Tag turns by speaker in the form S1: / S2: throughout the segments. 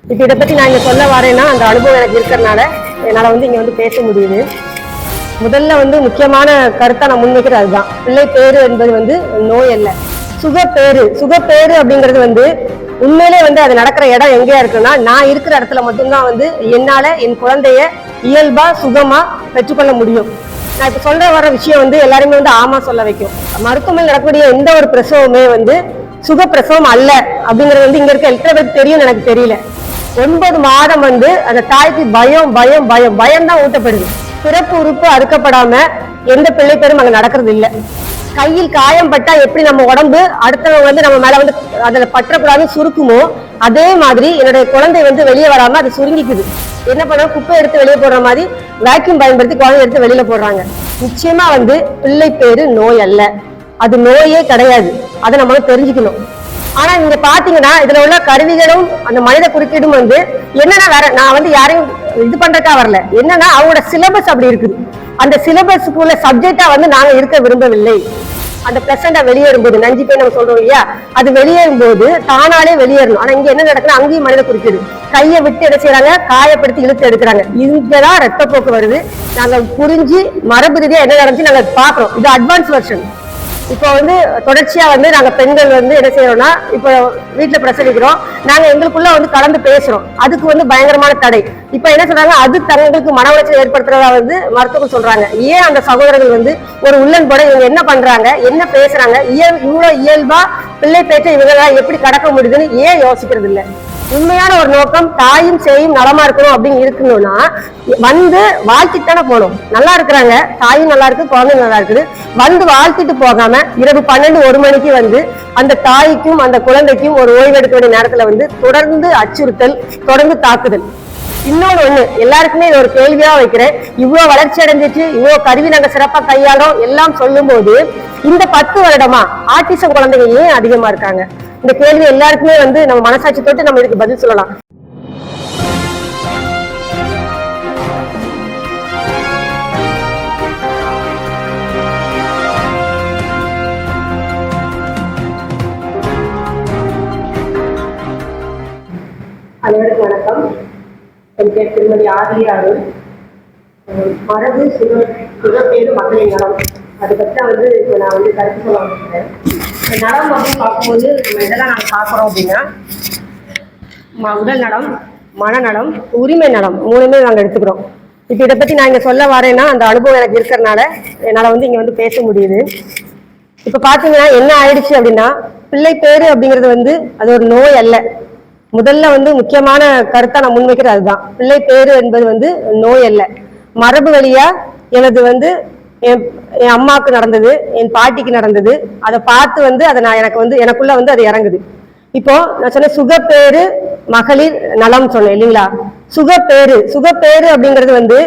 S1: இப்போ இதை பற்றி நான் இங்கே சொல்ல வரேன்னா அந்த அனுபவம் எனக்கு இருக்கிறனால என்னால் வந்து இங்கே வந்து பேச முடியுது. முதல்ல வந்து முக்கியமான கருத்தை நான் முன்வைக்கிறது அதுதான். பிள்ளை பேரு என்பது வந்து நோய் அல்ல, சுகப்பேறு. சுகப்பேறு அப்படிங்கிறது வந்து உண்மையிலே வந்து அது நடக்கிற இடம் எங்கேயா இருக்குன்னா, நான் இருக்கிற இடத்துல மட்டும்தான் வந்து என்னால என் குழந்தைய இயல்பா சுகமா பெற்றுக்கொள்ள முடியும். நான் இப்ப சொல்ற வர விஷயம் வந்து எல்லாருமே வந்து ஆமா சொல்ல வைக்கும். மருத்துவமனையில் நடக்கக்கூடிய எந்த ஒரு பிரசவமே வந்து சுகப்பிரசவம் அல்ல அப்படிங்கிறது வந்து இங்க இருக்க எத்தனை பேருக்கு தெரியும் எனக்கு தெரியல. 9 மாதம் வந்து அந்த தாய்க்கு பயம் பயம் பயம் பயம்தான் ஊட்டப்படுது. பிறப்பு உறுப்பு அறுக்கப்படாம எந்த பிள்ளை பேரும் அங்க நடக்கிறது இல்லை. கையில் காயம் பட்டா எப்படி நம்ம உடம்பு அடுத்தவங்க வந்து நம்ம மேல வந்து அதுல பற்றக்கூடாதுன்னு சுருக்குமோ, அதே மாதிரி என்னுடைய குழந்தை வந்து வெளியே வராம அது சுருங்கிக்குது. என்ன பண்ண, குப்பை எடுத்து வெளியே போடுற மாதிரி வேக்யூம் பயன்படுத்தி குழந்தை எடுத்து வெளியில போடுறாங்க. நிச்சயமா வந்து பிள்ளை பேரு நோய் அல்ல, அது நோயே கிடையாது. அதை நம்ம தெரிஞ்சுக்கணும். ஆனா நீங்க பாத்தீங்கன்னா இதுல உள்ள கருவிகளும் அந்த மனித குறுக்கீடும் வந்து என்னன்னா வேற, நான் வந்து யாரையும் இது பண்றதுக்கா வரல, என்னன்னா அவங்களோட சிலபஸ் அப்படி இருக்குது. அந்த சிலபஸுக்குள்ள சப்ஜெக்டா வந்து நாங்க இருக்க விரும்பவில்லை. அந்த பிளசண்டா வெளியேறும்போது நஞ்சு போய் நம்ம சொல்றோம் இல்லையா, அது வெளியேறும் போது தானாலே வெளியேறணும். ஆனா இங்க என்ன நடக்குது, அங்கேயும் மனித குறுக்கீடு. கையை விட்டு என்ன செய்யறாங்க, காயப்படுத்தி இழுத்து எடுக்கிறாங்க. இங்கதான் ரத்தப்போக்கு வருது. நாங்க புரிஞ்சு மரபு ரீதியா என்ன நடந்துச்சு நாங்க பாக்குறோம். இது அட்வான்ஸ் வெர்ஷன். இப்போ வந்து தொடர்ச்சியா வந்து நாங்க பெண்கள் வந்து என்ன செய்யறோம்னா, இப்போ வீட்டுல பிரசவிக்கிறோம், நாங்க எங்களுக்குள்ள வந்து கலந்து பேசுறோம். அதுக்கு வந்து பயங்கரமான தடை. இப்ப என்ன சொல்றாங்க, அது தங்களுக்கு மன உளைச்சல் ஏற்படுத்துறதா வந்து மருத்துவர்கள் சொல்றாங்க. ஏன் அந்த சகோதரர்கள் வந்து ஒரு உள்ளன் போட இவங்க என்ன பண்றாங்க, என்ன பேசுறாங்க, இவ்வளவு இயல்பா பிள்ளை பேச்ச இவங்க எப்படி கடக்க முடியுதுன்னு ஏன் யோசிக்கிறது இல்லை? உண்மையான ஒரு நோக்கம் தாயும் சேயும் நலமா இருக்கணும் அப்படின்னு இருக்கணும்னா வந்து வாழ்த்திட்டு தானே போகணும். நல்லா இருக்கிறாங்க, தாயும் நல்லா இருக்கு, குழந்தையும் நல்லா இருக்குது, வந்து வாழ்த்திட்டு போகாம இரவு 12-1 மணிக்கு வந்து அந்த தாய்க்கும் அந்த குழந்தைக்கும் ஒரு ஓய்வு எடுக்க வேண்டிய நேரத்துல வந்து தொடர்ந்து அச்சுறுத்தல், தொடர்ந்து தாக்குதல். இன்னொன்னு ஒண்ணு எல்லாருக்குமே இது ஒரு கேள்வியா வைக்கிறேன். இவ்வளவு வளர்ச்சி அடைஞ்சிட்டு இவ்வளவு கருவி நாங்க சிறப்பா கையாளோம் எல்லாம் சொல்லும் போது இந்த 10 வருடமா ஆட்டிசம் குழந்தைங்க ஏன் அதிகமா இருக்காங்க? இந்த கேள்வி எல்லாருக்குமே வந்து நம்ம மனசாட்சி தொட்டு நம்ம இதுக்கு பதில் சொல்லலாம். அனைவருக்கும் வணக்கம். என் பேர் திருமதி ஆதிரி அருள். மரபு சுகப்பேறு மக்களின் நலம், அதை பற்றி வந்து இப்போ நான் வந்து கருத்து சொல்ல வந்துருக்கேன். நலம் அப்படின்னு பார்க்கும்போது நம்ம இதெல்லாம் நாங்கள் பார்க்குறோம் அப்படின்னா, உடல் நலம், மனநலம், உரிமை நலம், 3மே நாங்கள் எடுத்துக்கிறோம். இப்போ இதை பற்றி நான் இங்கே சொல்ல வரேன்னா அந்த அனுபவம் எனக்கு இருக்கிறனால என்னால் வந்து இங்கே வந்து பேச முடியுது. இப்போ பார்த்தீங்கன்னா என்ன ஆயிடுச்சு அப்படின்னா, பிள்ளை பேரு அப்படிங்கிறது வந்து அது ஒரு நோய் அல்ல. முதல்ல வந்து முக்கியமான கருத்தை நான் முன்வைக்கிறது அதுதான். பிள்ளை பேரு என்பது வந்து நோய் அல்ல, மரபு வழியா எனது வந்து என் அம்மாவுக்கு நடந்தது, என் பாட்டிக்கு நடந்தது, அதை பார்த்து வந்து அதை நான் எனக்கு வந்து எனக்குள்ள வந்து அது இறங்குது. இப்போ நான் சொன்ன சுகப்பேறு மகளிர் நலம் சொன்னேன் இல்லைங்களா. சுகப்பேறு அப்படிங்கிறது வந்து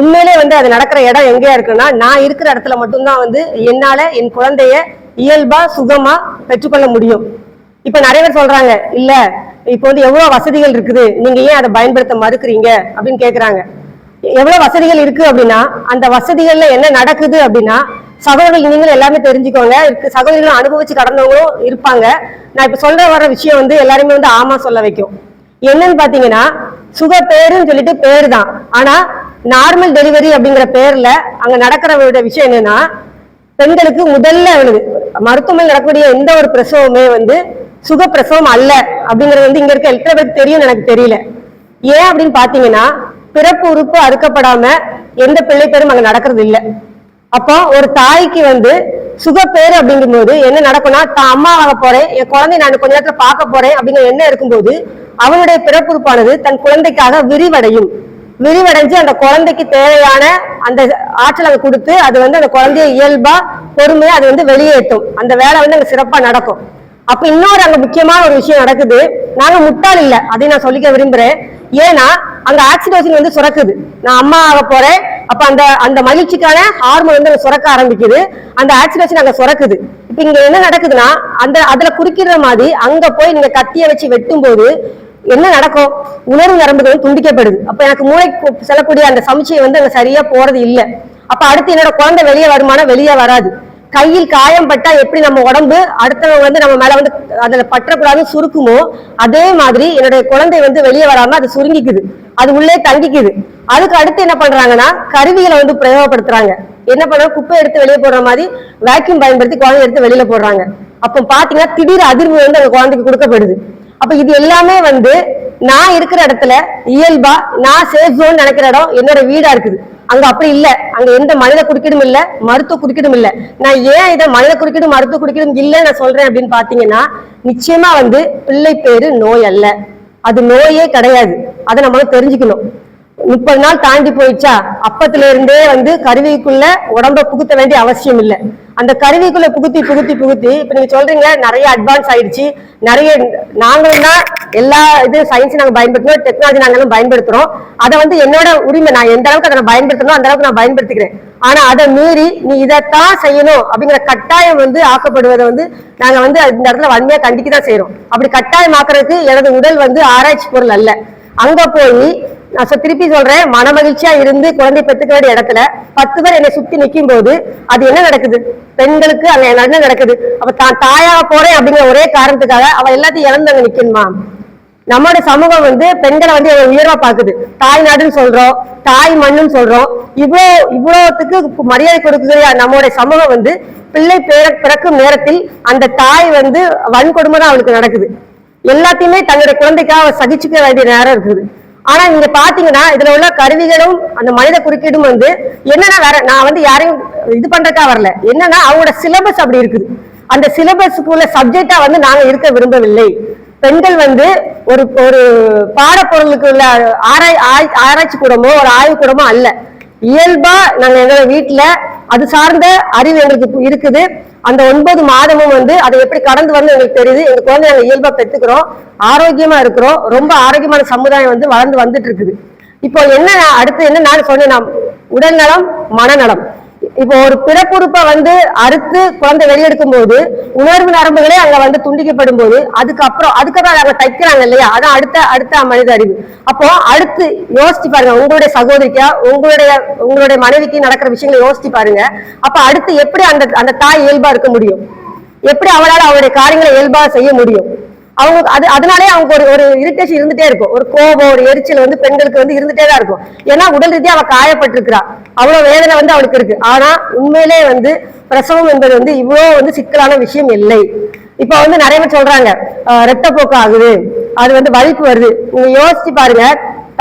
S1: உண்மையிலே வந்து அது நடக்கிற இடம் எங்கேயா இருக்குன்னா, நான் இருக்கிற இடத்துல மட்டும்தான் வந்து என்னால என் குழந்தைய இயல்பா சுகமா பெற்றுக்கொள்ள முடியும். இப்ப நிறைய பேர் சொல்றாங்க, இல்ல இப்போ வந்து எவ்வளவு வசதிகள் இருக்குது, நீங்க ஏன் அதை பயன்படுத்த மறுக்கிறீங்க அப்படின்னு கேக்குறாங்க. எவ்வளவு வசதிகள் இருக்கு அப்படின்னா, அந்த வசதிகள்ல என்ன நடக்குது அப்படின்னா, சகோதரர்கள் நீங்களும் எல்லாமே தெரிஞ்சுக்கோங்க, சகோதரிகளும் அனுபவிச்சு கடந்தவங்களும் இருப்பாங்க. நான் இப்ப சொல்ற வர விஷயம் வந்து எல்லாருமே வந்து ஆமா சொல்ல வைக்கும். என்னன்னு பாத்தீங்கன்னா, சுகப்பேருன்னு சொல்லிட்டு பேரு தான், ஆனா நார்மல் டெலிவரி அப்படிங்கிற பேர்ல அங்க நடக்கிற விஷயம் என்னன்னா, பெண்களுக்கு முதல்ல மருத்துவமனையில் நடக்கக்கூடிய எந்த ஒரு பிரசவமே வந்து சுகப்பிரசவம் அல்ல அப்படிங்கிறது வந்து இங்க இருக்க எத்தனை பேருக்கு தெரியும் எனக்கு தெரியல. ஏன் அப்படின்னு பாத்தீங்கன்னா, பிறப்பு உறுப்பு அறுக்கப்படாம எந்த பிள்ளை பேரும் அங்க நடக்கிறது இல்லை. அப்போ ஒரு தாய்க்கு வந்து சுகப்பேறு அப்படிங்கும் போது என்ன நடக்கும்னா, தான் அம்மா ஆக போறேன், என் குழந்தை நான் கொஞ்ச நேரத்துல பார்க்க போறேன் அப்படிங்கிற எண்ணம் இருக்கும்போது அவனுடைய பிறப்புறுப்பானது தன் குழந்தைக்காக விரிவடைஞ்சு அந்த குழந்தைக்கு தேவையான அந்த ஆற்றல் அங்க கொடுத்து அது வந்து அந்த குழந்தைய இயல்பா பொறுமையா அது வந்து வெளியேற்றும். அந்த வேலை வந்து அங்க சிறப்பா நடக்கும். அப்ப இன்னொரு அங்க முக்கியமான ஒரு விஷயம் நடக்குது. நாங்க முட்டாள் இல்ல, அதை நான் சொல்லிக்க விரும்புறேன். ஏன்னா அங்க ஆக்சிடோசின் வந்து சுரக்குது. நான் அம்மா ஆக போறேன், அப்ப அந்த மகிழ்ச்சிக்கான ஹார்மோன் வந்து சுரக்க ஆரம்பிக்குது, அந்த ஆக்சிடோசின் அங்க சுரக்குது. இப்ப இங்க என்ன நடக்குதுன்னா, அதுல குறிக்கிற மாதிரி அங்க போய் நீங்க கத்திய வச்சு வெட்டும் போது என்ன நடக்கும், உணர்வு நரம்புகள் துண்டிக்கப்படுது. அப்ப எனக்கு மூளை செல்லக்கூடிய அந்த சமச்சை வந்து அங்க சரியா போறது இல்லை. அப்ப அடுத்து என்னோட குழந்தை வெளியே வருமானம் வெளியே வராது. கையில் காயம் பட்டா எப்படி நம்ம உடம்பு அடுத்தவங்க வந்து நம்ம மேல வந்து அதுல பற்றக்கூடாதுன்னு சுருக்குமோ, அதே மாதிரி என்னுடைய குழந்தை வந்து வெளியே வராம அது சுருங்கிக்குது, அது உள்ளே தங்கிக்குது. அதுக்கு அடுத்து என்ன பண்றாங்கன்னா கருவிகளை வந்து பிரயோகப்படுத்துறாங்க. என்ன பண்றாங்க, குப்பை எடுத்து வெளியே போடுற மாதிரி வேக்யூம் பயன்படுத்தி குழந்தை எடுத்து வெளியில போடுறாங்க. அப்ப பாத்தீங்கன்னா திடீர் அதிர்வு வந்து அந்த குழந்தைக்கு கொடுக்கப்படுது. அப்ப இது எல்லாமே வந்து நான் இருக்கிற இடத்துல இயல்பா நான் சேஃப் ஜோன் நினைக்கிற இடம் என்னோட வீடா இருக்குது. அங்க அப்படி இல்ல, அங்க எந்த மனித குறுக்கீடும் இல்ல, மருத்துவ குறுக்கீடும் இல்ல. நான் ஏன் இதை மனித குறுக்கீடும் மருத்துவ குறுக்கீடும் இல்ல நான் சொல்றேன் அப்படின்னு பாத்தீங்கன்னா, நிச்சயமா வந்து பிள்ளை பேரு நோய் அல்ல, அது நோயே கிடையாது. அதை நம்ம தெரிஞ்சுக்கணும். 30 நாள் தாண்டி போயிடுச்சா, அப்பத்துல இருந்தே வந்து கருவிக்குள்ள உடம்ப புகுத்த வேண்டிய அவசியம் இல்லை. அந்த கருவிக்குள்ள புகுத்தி புகுத்தி புகுத்தி இப்ப நீங்க சொல்றீங்க நிறைய அட்வான்ஸ் ஆயிடுச்சு, நிறைய நாங்களும் தான் எல்லா இது சயின்ஸ் நாங்க பயன்படுத்துறோம், டெக்னாலஜி நாங்களும் பயன்படுத்துறோம். அதை வந்து என்னோட உரிமை, நான் எந்த அளவுக்கு அதை பயன்படுத்தணும் அந்த அளவுக்கு நான் பயன்படுத்திக்கிறேன். ஆனா அதை மீறி நீ இதைத்தான் செய்யணும் அப்படிங்கிற கட்டாயம் வந்து ஆக்கப்படுவதை வந்து நாங்க வந்து இந்த இடத்துல வன்மையா கண்டிக்கதான் செய்யறோம். அப்படி கட்டாயம் ஆக்குறதுக்கு எனது உடல் வந்து ஆராய்ச்சி பொருள் அல்ல. அங்க போய் நான் திருப்பி சொல்றேன், மன மகிழ்ச்சியா இருந்து குழந்தை பெற்றுக்க வேண்டிய இடத்துல 10 பேர் என்னை சுத்தி நிற்கும் போது அது என்ன நடக்குது, பெண்களுக்கு அங்க என்ன நடக்குது? அப்ப தான் தாயாக போறேன் அப்படிங்கிற ஒரே காரணத்துக்காக அவ எல்லாத்தையும் இழந்து அங்க நிக்கணுமா? நம்மளோட சமூகம் வந்து பெண்களை வந்து உயர்வா பாக்குது. தாய் நாடுன்னு சொல்றோம், தாய் மண்ணுன்னு சொல்றோம், இவ்வளவுத்துக்கு மரியாதை கொடுக்குற நம்மளுடைய சமூகம் வந்து பிள்ளை பிறக்கும் நேரத்தில் அந்த தாய் வந்து வன்கொடுமை தான் அவளுக்கு நடக்குது. எல்லாத்தையுமே தன்னுடைய குழந்தைக்காக சகிச்சுக்க வேண்டிய நேரம் இருக்குது. ஆனா நீங்க பாத்தீங்கன்னா இதுல உள்ள கருவிகளும் அந்த மனித குறுக்கீடும் வந்து என்னன்னா வேற, நான் வந்து யாரையும் இது பண்றதுக்கா வரல, என்னன்னா அவங்களோட சிலபஸ் அப்படி இருக்குது. அந்த சிலபஸுக்குள்ள சப்ஜெக்டா வந்து நாங்க இருக்க விரும்பவில்லை. பெண்கள் வந்து ஒரு ஒரு பாடப்பொருளுக்கு உள்ள ஆராய்ச்சி கூடமோ ஒரு ஆய்வு கூடமோ அல்ல. இயல்பா நாங்க எங்களோட வீட்டுல அது சார்ந்த அறிவு எங்களுக்கு இருக்குது. அந்த 9 மாதமும் வந்து அதை எப்படி கடந்து வந்து எங்களுக்கு தெரியுது. எங்க குழந்தை நாங்க இயல்பா பெற்றுக்கிறோம், ஆரோக்கியமா இருக்கிறோம், ரொம்ப ஆரோக்கியமான சமுதாயம் வந்து வளர்ந்து வந்துட்டு இருக்குது. இப்போ என்ன அடுத்து என்ன நான் சொன்னேன், உடல் நலம் மனநலம். இப்போ ஒரு பிறப்புறுப்பை வந்து அறுத்து குழந்தை வெளியெடுக்கும் போது உணர்வு நரம்புகளே அங்க வந்து துண்டிக்கப்படும் போது அதுக்கப்புறம் அங்க தைக்கிறாங்க இல்லையா, அதான் அடுத்த மனித அறிவு. அப்போ அடுத்து யோசிச்சு பாருங்க, உங்களுடைய சகோதரிக்கா உங்களுடைய மனைவிக்கு நடக்கிற விஷயங்களை யோசிச்சு பாருங்க. அப்ப அடுத்து எப்படி அந்த தாய் இயல்பா இருக்க முடியும், எப்படி அவளால் அவருடைய காரியங்களை இயல்பா செய்ய முடியும்? அவங்க அதனாலே அவங்க ஒரு இரிட்டேஷன் இருந்துட்டே இருக்கும், ஒரு கோபம் ஒரு எரிச்சல் வந்து பெண்களுக்கு வந்து இருந்துட்டே தான் இருக்கும். ஏன்னா உடல் ரீதியா அவ காயப்பட்டிருக்கிறா, அவ்வளவு வேதனை வந்து அவளுக்கு இருக்கு. ஆனா உண்மையிலே வந்து பிரசவம் என்பது வந்து இவ்வளவு வந்து சிக்கலான விஷயம் இல்லை. இப்ப வந்து நிறைய பேர் சொல்றாங்க ரத்தப்போக்கு ஆகுது, அது வந்து வலிப்பு வருது. நீங்க யோசிச்சு பாருங்க,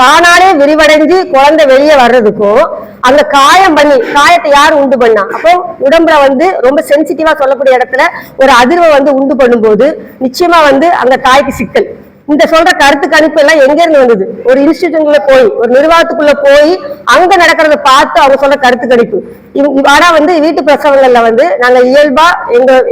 S1: தானாலே விரிவடைஞ்சு குழந்தை வெளியே வர்றதுக்கும் அந்த காயத்தை யாரு உண்டு பண்ணா? அப்போ உடம்புல வந்து ரொம்ப சென்சிட்டிவா சொல்லக்கூடிய இடத்துல ஒரு அதிர்வை வந்து உண்டு பண்ணும்போது நிச்சயமா வந்து அந்த தாய்க்கு சிக்கல். இந்த சொல்ற கருத்து கணிப்பு எல்லாம் எங்க இருந்து வந்தது? ஒரு இன்ஸ்டிடியூஷன்ல போய் ஒரு நிர்வாகத்துக்குள்ள போய் அங்க நடக்கிறத பார்த்து அவங்க சொல்ற கருத்து கணிப்பு. ஆனா வந்து வீட்டு பிரசவங்கள்ல வந்து நாங்க இயல்பா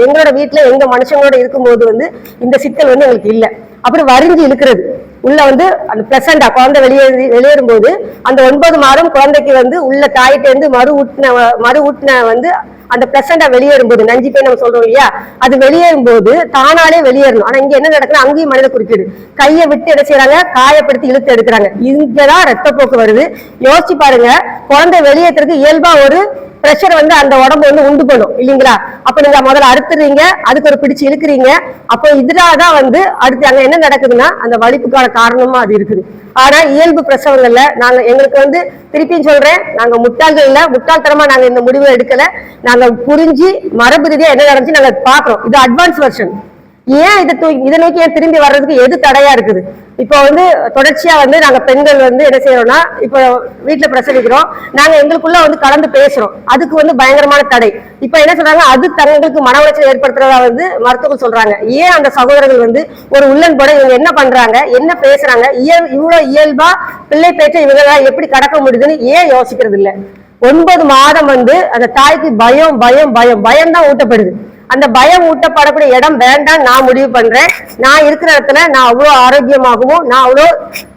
S1: எங்களோட வீட்டுல எங்க மனுஷங்களோட இருக்கும்போது வந்து இந்த சிக்கல் வந்து எங்களுக்கு இல்லை. அப்படி வரிஞ்சு இழுக்கிறது உள்ள வந்து அந்த பிளசண்டா குழந்தை வெளியேறும் போது அந்த 9 மாதம் குழந்தைக்கு வந்து உள்ள தாயிட்ட இருந்து மறு ஊட்டின வந்து அந்த பிளசண்டா வெளியேறும் போது, நஞ்சு போய் நம்ம சொல்றோம் இல்லையா, அது வெளியேறும் போது தானாலே வெளியேறணும். ஆனா இங்க என்ன நடக்குது, அங்கேயும் மனித குறுக்கீடு. கையை விட்டு என்ன செய்யறாங்க, காயப்படுத்தி இழுத்து எடுக்கிறாங்க. இங்கதான் ரத்தப்போக்கு வருது. யோசிச்சு பாருங்க, குழந்தை வெளியேற்றுறதுக்கு இயல்பா ஒரு பிரஷர் வந்து அந்த உடம்பு வந்து உண்டு பண்ணும் இல்லைங்களா? அப்ப நீங்க முதல்ல அறுத்துறீங்க, அதுக்கு ஒரு பிடிச்சு இழுக்கிறீங்க. அப்போ இதனாலதான் வந்து அடுத்து அங்க என்ன நடக்குதுன்னா அந்த வலிப்புக்கான காரணமா அது இருக்குது. ஆனா இயல்பு பிரசவங்கள்ல எங்களுக்கு வந்து திருப்பியும் சொல்றேன், நாங்க முட்டாள்கள் இல்ல, முட்டாள்தனமா நாங்க இந்த முடிவை எடுக்கல. நாங்க புரிஞ்சு மரபு ரீதியா என்ன நடந்துச்சு நாங்க பாக்குறோம். இது அட்வான்ஸ் வெர்ஷன். ஏன் இதை நோக்கி ஏன் திரும்பி வர்றதுக்கு எது தடையா இருக்குது? இப்போ வந்து தொடர்ச்சியா வந்து நாங்க பெண்கள் வந்து என்ன செய்யறோம்னா, இப்போ வீட்டுல பிரசவிக்கிறோம், நாங்க எங்களுக்குள்ள வந்து கலந்து பேசுறோம், அதுக்கு வந்து பயங்கரமான தடை. இப்ப என்ன சொல்றாங்க, அது தங்களுக்கு மன உளைச்சல் ஏற்படுத்துறதா வந்து மருத்துவர்கள் சொல்றாங்க. ஏன் அந்த சகோதரர்கள் வந்து ஒரு உள்ளன் போட இவங்க என்ன பண்றாங்க, என்ன பேசுறாங்க, இவ்வளவு இயல்பா பிள்ளை பேச்ச இவங்க எப்படி கடக்க முடியுதுன்னு ஏன் யோசிக்கிறது இல்லை? 9 மாதம் வந்து அந்த தாய்க்கு பயம் பயம் பயம் பயம் தான் ஊட்டப்படுது. அந்த பயம் ஊட்டப்படக்கூடிய இடம் வேண்டாம் நான் முடிவு பண்றேன். நான் இருக்கிற இடத்துல நான் அவ்வளவு ஆரோக்கியமாகவும் நான் அவ்வளவு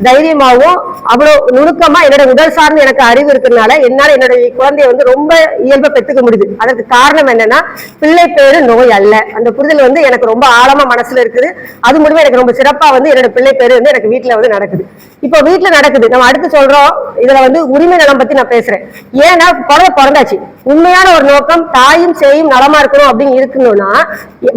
S1: தைரியமாகவும் அவ்வளவு நுணுக்கமா என்னோட உடல் சார்ந்து எனக்கு அறிவு இருக்கிறதுனால என்னால என்னுடைய குழந்தைய வந்து ரொம்ப இயல்பா பெற்றுக்க முடியுது. அதற்கு காரணம் என்னன்னா, பிள்ளை பேரு நோய் அல்ல. அந்த புரிதல் வந்து எனக்கு ரொம்ப ஆழமா மனசுல இருக்குது. அது மூலமா எனக்கு ரொம்ப சிறப்பா வந்து என்னோட பிள்ளை பேரு வந்து எனக்கு வீட்டுல வந்து நடக்குது. இப்போ வீட்டுல நடக்குது. நம்ம அடுத்து சொல்றோம், இதுல வந்து உரிமை நலம் பத்தி நான் பேசுறேன். ஏன்னா குழந்தை பிறந்தாச்சு, உண்மையான ஒரு நோக்கம் தாயும் சேயும் நலமா இருக்கணும் அப்படின்னு இருக்கணும்னா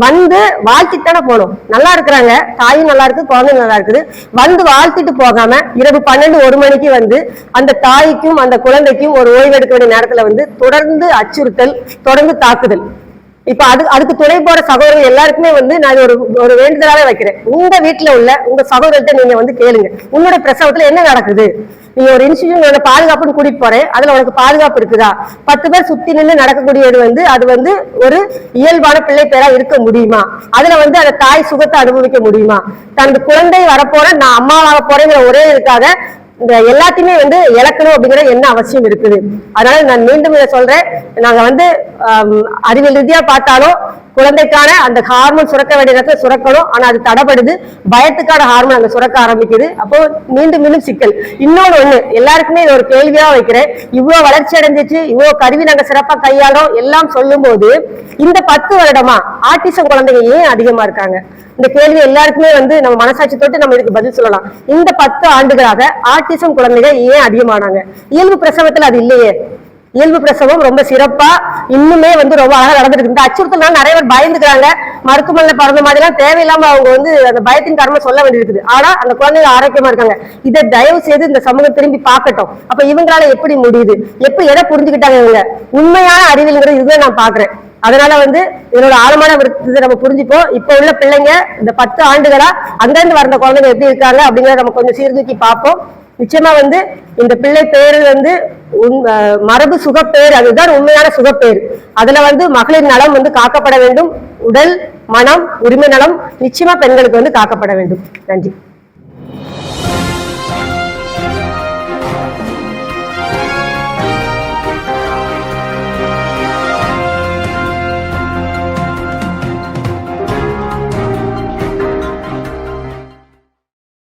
S1: வந்து வாழ்த்தித்தானே போகணும். நல்லா இருக்கிறாங்க, தாயும் நல்லா இருக்கு, குழந்தையும் நல்லா இருக்குது, வந்து வாழ்த்திட்டு போகாம இரவு 12-1 மணிக்கு வந்து அந்த தாய்க்கும் அந்த குழந்தைக்கும் ஒரு ஓய்வு எடுக்க வேண்டிய நேரத்துல வந்து தொடர்ந்து அச்சுறுத்தல், தொடர்ந்து தாக்குதல். இப்ப அதுக்கு துணை போற சகோதரர்கள் எல்லாருக்குமே வந்து நான் ஒரு வேண்டுதலாவே வைக்கிறேன். உங்க வீட்டுல உள்ள உங்க சகோதரர்கிட்ட நீங்க வந்து கேளுங்க, உன்னோட பிரசவத்துல என்ன நடக்குது, நீ ஒரு இன்ஸ்டிடியூட் பாதுகாப்புன்னு கூட்டிட்டு போறேன், அதுல உனக்கு பாதுகாப்பு இருக்குதா? 10 பேர் சுத்தி நின்று நடக்கக்கூடியது வந்து அது வந்து ஒரு இயல்பான பிள்ளை பேரா இருக்க முடியுமா? அதுல வந்து அந்த தாய் சுகத்தை அனுபவிக்க முடியுமா? தன் குழந்தை வரப்போறேன், நான் அம்மாவாக போறேங்கிற ஒரே இருக்காத இந்த எல்லாத்தையுமே வந்து இழக்கணும் அப்படிங்கிற என்ன அவசியம் இருக்குது. அதனால நான் மீண்டும் இதை சொல்றேன், நாங்க வந்து அறிவியல் ரீதியா பார்த்தாலும் குழந்தைக்கான அந்த ஹார்மோன் சுரக்க வேண்டிய நேரத்துல சுரக்கணும், ஆனா அது தடைப்படுது, பயத்துக்கான ஹார்மோன் அங்க சுரக்க ஆரம்பிக்குது. அப்போ மீண்டும் சிக்கல். இன்னொன்னு எல்லாருக்குமே இது ஒரு கேள்வியா வைக்கிறேன், இவ்வளவு வளர்ச்சி அடைஞ்சிச்சு, இவ்வளவு கருவி நாங்க சிறப்பா கையாளோம் எல்லாம் சொல்லும் போது இந்த 10 வருடமா ஆட்டிசம் குழந்தைங்க ஏன் அதிகமா இருக்காங்க? இந்த கேள்வி எல்லாருக்குமே வந்து நம்ம மனசாட்சி தொட்டு நம்ம இதுக்கு பதில் சொல்லலாம். இந்த 10 ஆண்டுகளாக ஆட்டிசம் குழந்தைங்க ஏன் அதிகமானாங்க? இயல்பு பிரசவத்துல அது இல்லையே. இயல்பு பிரசவம் ரொம்ப சிறப்பா இன்னுமே வந்து ரொம்ப அழகா நடந்துருக்கு. இந்த அச்சுறுத்தல் நிறைய பேர் பயந்துக்கிறாங்க, மருத்துவமனையில பிறந்த மாதிரி எல்லாம் தேவையில்லாம அவங்க வந்து அந்த பயத்தின் காரணமா சொல்ல வேண்டியிருக்குது. ஆனா அந்த குழந்தைங்க ஆரோக்கியமா இருக்காங்க. இதை தயவு செய்து இந்த சமூகம் திரும்பி பார்க்கட்டும். அப்ப இவங்களால எப்படி முடியுது, எப்படி எதை புரிஞ்சுக்கிட்டாங்க இவங்க? உண்மையான அறிவியல்ங்கிறது இதுதான் நான் பாக்குறேன். அதனால வந்து இதோட ஆழமான விருப்பத்தை நம்ம புரிஞ்சுப்போம். இப்ப உள்ள பிள்ளைங்க இந்த 10 ஆண்டுகளா அங்கிருந்து வந்த குழந்தைங்க எப்படி இருக்காங்க அப்படிங்கறத நம்ம கொஞ்சம் சீர்தூக்கி பார்ப்போம். நிச்சயமா வந்து இந்த பிள்ளை பேரு வந்து மரபு சுகப்பேர், அதுதான் உண்மையான சுகப்பேர். அதுல வந்து மகளிர் நலம் வந்து காக்கப்பட வேண்டும். உடல், மனம், உரிமை நலம் நிச்சயமா பெண்களுக்கு வந்து காக்கப்பட வேண்டும். நன்றி.